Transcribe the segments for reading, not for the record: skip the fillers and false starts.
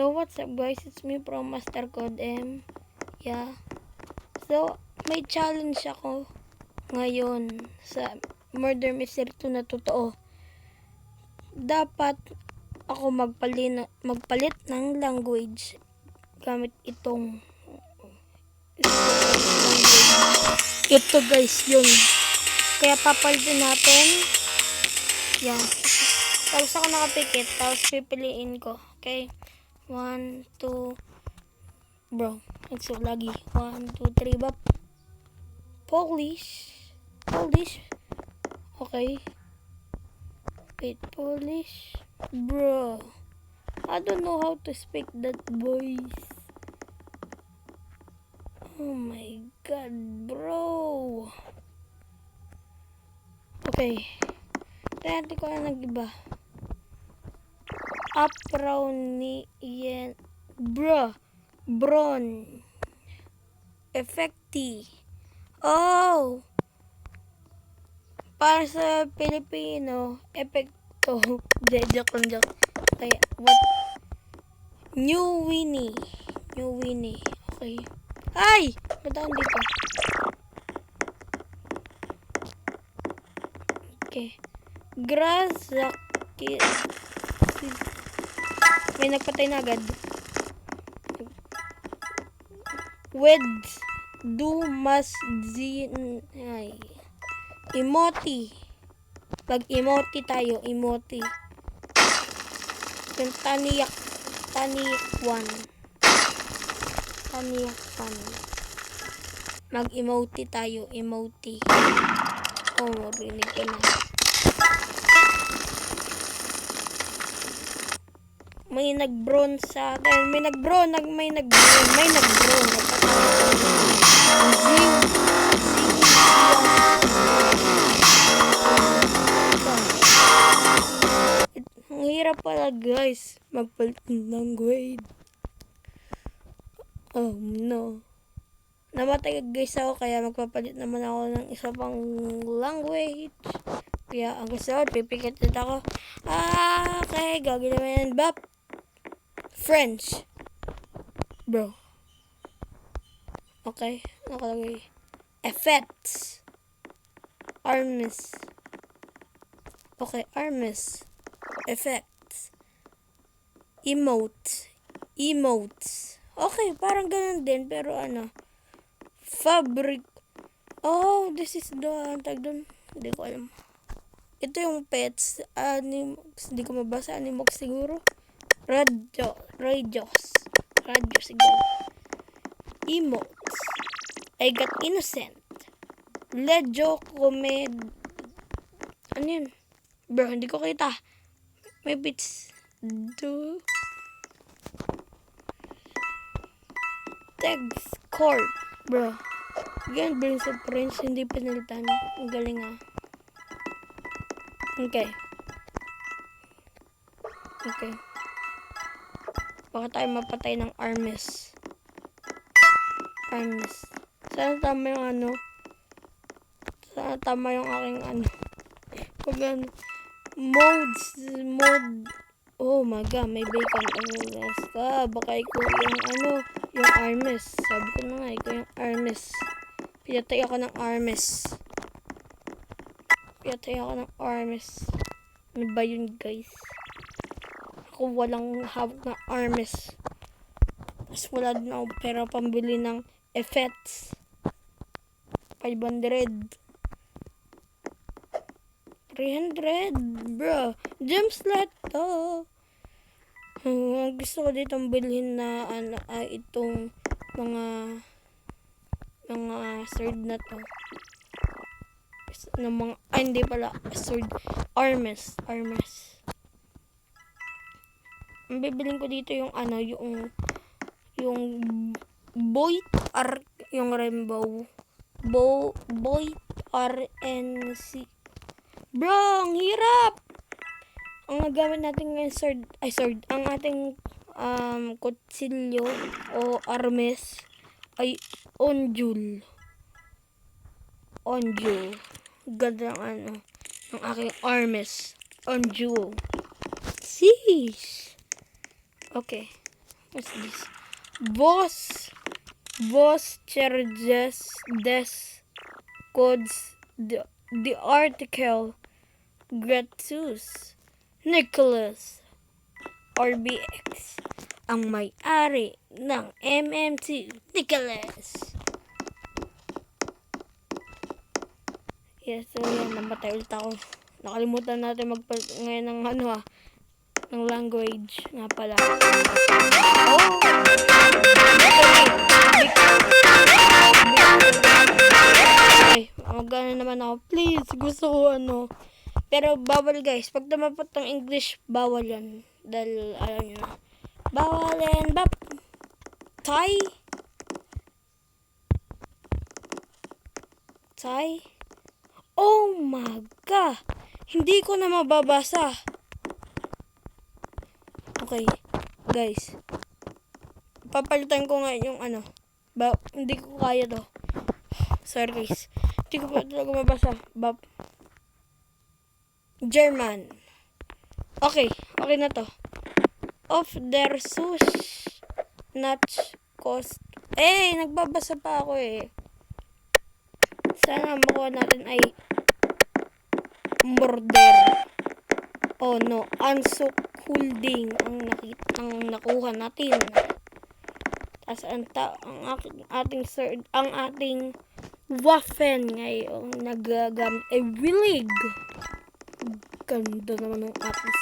So what's up guys, it's me from Master Code M. Yeah. So may challenge ako ngayon sa Murder Mystery 2 na totoo. Dapat ako magpalit ng language gamit itong language. Ito guys, yun. Kaya papalitin natin. Yan. Tapos ako nakapikit, tapos pipiliin ko. Okay? 1, 2, bro. So, lagi. 1, 2, 3, bap. Polish. Okay. Wait, Polish. Bro. I don't know how to speak that voice. Oh my god, bro. Okay. Tayati ko na nag-iba. Apronian. Bron. Effecti. Oh! Para sa Pilipino, epekto. Joke lang. Okay, what? New Winnie. Okay. Ay! Ba't dito? Okay. Grazaki. May nagpatay na agad. Weds. Ay. Emoji. Pag-emoji tayo. Emoji. Yung taniyak 1. Mag-emoji tayo. Emoji. Oh, marinig ko na. May nag-bron sa atin. May nag-bron. Ang hirap pala guys. Magpalit ng grade. Oh no. Namatay guys ako kaya magpapalit naman ako ng isa pang language. Kaya ang gusto ko, pipikit ulit ako. Okay, gagawin naman yan. Bap! French. Bro. Okay, nakalagay. Effects. Arms. Okay, arms. Effects. Emotes. Okay, parang ganun din, pero ano. Fabric. Oh, this is the tag doon. Hindi ko alam. Ito yung pets. Hindi ko mabasa. Animox siguro. Radio siguro. Emotes. I got innocent. Lejo comed. Ano yun? Bro, hindi ko kita. May bits. Text Corp. Bro. Again, Prince of Prince. Hindi pinalitan. Ang galing Okay. Baka tayo mapatay ng Armes. Sana tama yung ano. Sana tama yung aking ano. Pag ano. Mode. Oh my god, may bacon. Baka ikaw yung ano. Yung Armes. Sabi ko na nga, ikaw yung Armes. Pinatay ako ng Armes. Ano ba yun guys? Ako walang hawak na Armes. Tapos wala din ako pera pambili ng effects. 500. 300. Bro. Gems lahat to. Gusto ko ditong bilhin na itong mga sword na to. Hindi pala sword. Armes. Ang bibiling ko dito yung yung yung rainbow. Boy RNC. Bro, ang hirap. Ang nagamit natin ngayon sword. Ang ating kutsilyo o armes ay onjul. Ganda ng ng aking armes. Onjul. Sheesh. Okay. What's this? Vos charges des codes the article Gratus Nicholas RBX ang may-ari ng MM2 Nicholas. Yes, so yan, namatay ulit ako. Nakalimutan natin ngayon ng ng language nga pala. Oh! Okay, magana naman ako. Please, gusto ko Pero bawal guys, pag tumapat ng English, bawal yan. Dahil, alam nyo na. Bawal yan, bap! Thai? Oh my God! Hindi ko na mababasa. Okay, guys. Papalitan ko nga yung hindi ko kaya to. Sorry guys. Hindi ko pa talaga mabasa. German. Okay na to. Of der Sus nach Kost. Nagbabasa pa ako Sana makuha natin ay Murder. Oh no, Ansuk Holding ang nakuha natin. Tapos ang ating Waffen ngayon nagagamit ay Willig. Ganda naman ng atis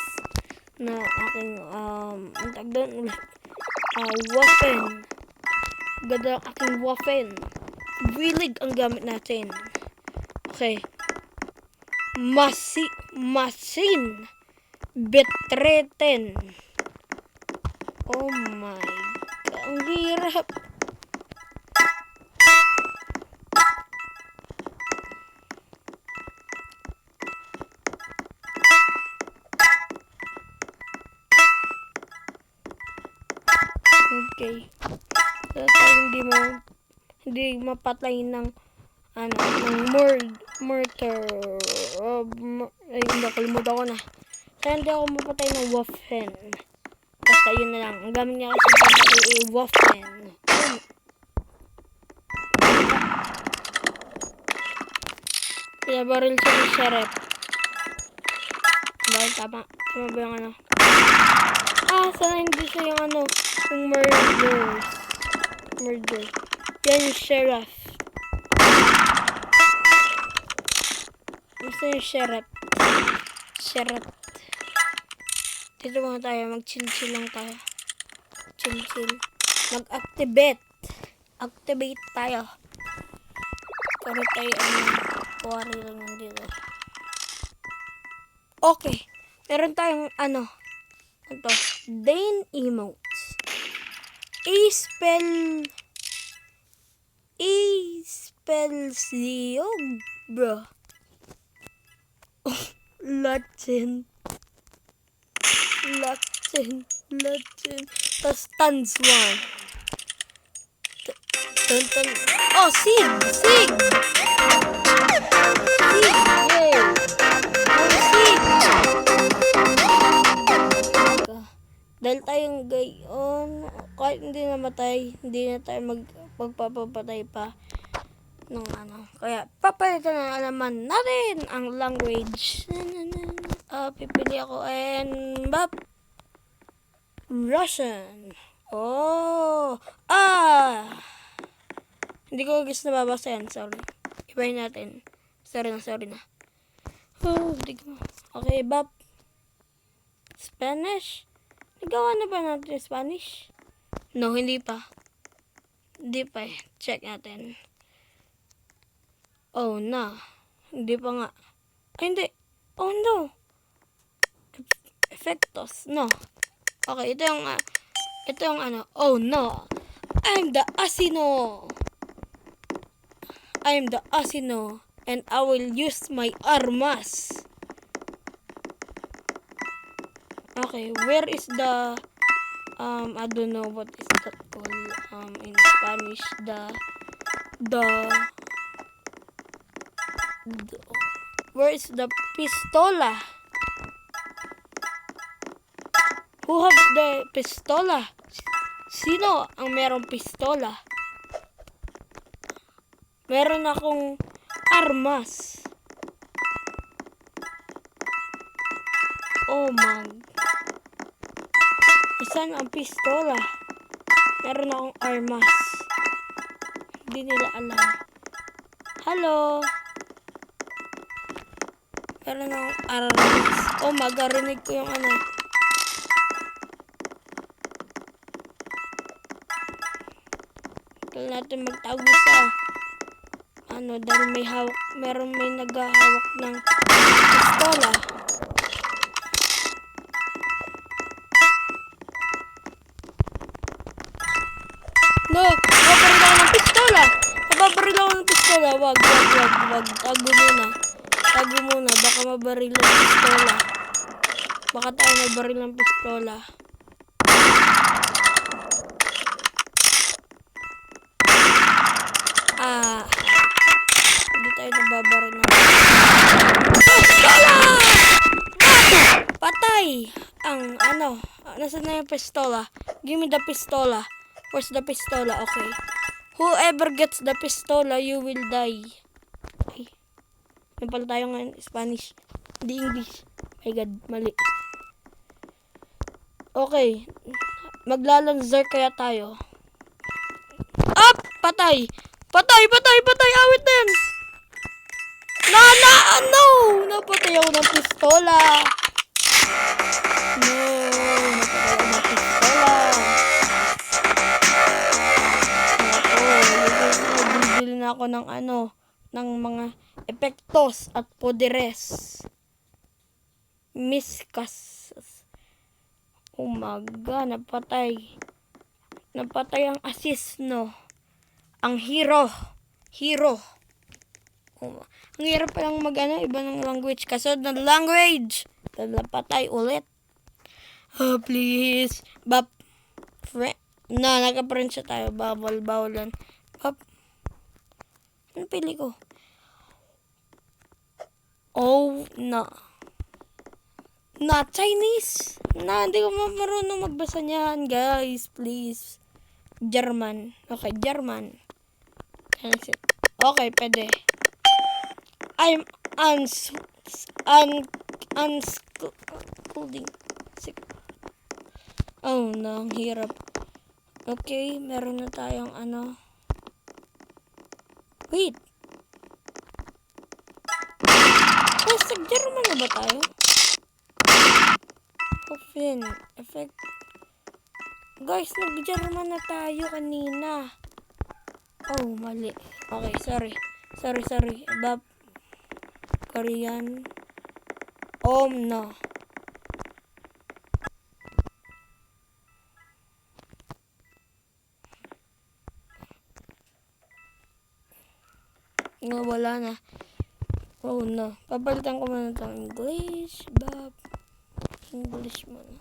na aking ang tag doon Waffen. Ganda ang aking Waffen. Willig ang gamit natin. Okay. Machine Betreten. Oh my God. Ang hirap. Okay. So, hindi mapatay ng murder. Nakalimutan ko na. Kaya hindi ako mapatay ng Waffen. Basta yun na lang. Ang gamit niya kasi papatay ay Waffen. Pinabaril siya ng sheriff. Bakit tama? Tama ba yung sana hindi siya yung yung murder. Yan yung sheriff. Basta yung sheriff. Dito muna tayo. Mag-chill lang tayo. Chill. Mag-activate. Activate tayo. Pero tayo kuwari lang yung dito. Okay. Meron tayong Dane emotes. Spell bro. Latin. Tas tons one. Oh, Sig. Yay. Sig. Dahil tayong gayon, kahit hindi namatay, hindi na tayo magpapapatay pa ng Kaya, papalitan na alaman natin ang language. Pipili ako and Russian. Oh! Hindi ko gusto nababasa yan. Sorry. Ibahin natin. Sorry na. Hindi ko. Okay, Spanish? Nagawa na ba natin Spanish? No, hindi pa. Check natin. Oh, na. Hindi pa nga. Ay, hindi. Oh, no. Efectos. No. Okay, ito yung oh, no. I'm the Asino. And I will use my armas. Okay, where is the I don't know what is that called in Spanish, where is the pistola? Who have the pistola? Sino ang merong pistola? Meron akong armas. Oh man. Saan ang pistola? Meron akong armas. Hindi nila alam. Hello? Meron akong armas. Oh, magarinig ko yung ano. Kailan natin magtago sa ano, dahil may hawak, may naghahawak ng pistola. No, nababaril ako ng pistola. Nababaril ako ng pistola. Wag. Tago muna. Tago muna. Baka mabaril ng pistola. Baka tayo mabaril ng pistola. Hindi tayo nababaril ng pistola! Patay! Ang ano, nasaan na yung pistola? Give me the pistola. Where's the pistola? Okay. Whoever gets the pistola, you will die. Okay. May pala tayo ngayon Spanish. Hindi English. My God, mali. Okay. Maglalanzar kaya tayo. Up! Patay! Awit na yan! No! Napatay ako ng pistola. No! Napatay ako ng pistola. Bibili na ako ng ano, ng mga epektos at poderes. Miskas. Umaga, napatay. Napatay ang assist, no? Ang hero. Ang hirap palang mag-ano, iba ng language. Kasunod ng language. Napatay ulit. Oh, please. Bap. Na, nagka-friend siya tayo. Bawalan. Bap. Ano pili ko? Oh, na. Na, Chinese. Na, hindi ko marunong magbasa niyan, guys. Please. German. Okay, German. Okay, pwede. I'm unschooling. Oh, no, ang hirap. Okay, meron na tayong ano. Wait. Sa German na ba tayo? Open. Effect. Guys, nag-German na tayo kanina. Oh, mali. Okay, sorry. Abab. Korean. No. Nga, wala na. Oh, no. Papalitan ko muna itong English. Bab. English muna.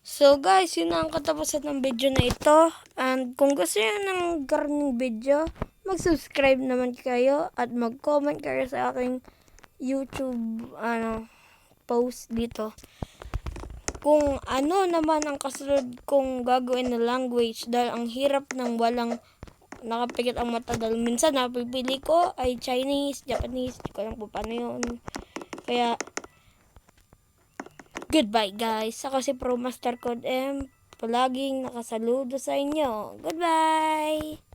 So guys, yun na ang katapusan ng video na ito. And kung gusto nyo ng gardening video, mag-subscribe naman kayo at mag-comment kayo sa aking YouTube post dito. Kung ano naman ang kasunod kong gagawin na language dahil ang hirap ng walang nakapikit ang mata dahil minsan napipili ko ay Chinese, Japanese, di ko lang po paano yun. Kaya goodbye guys. Ako si Pro Master Code M. Palaging nakasaludo sa inyo. Goodbye!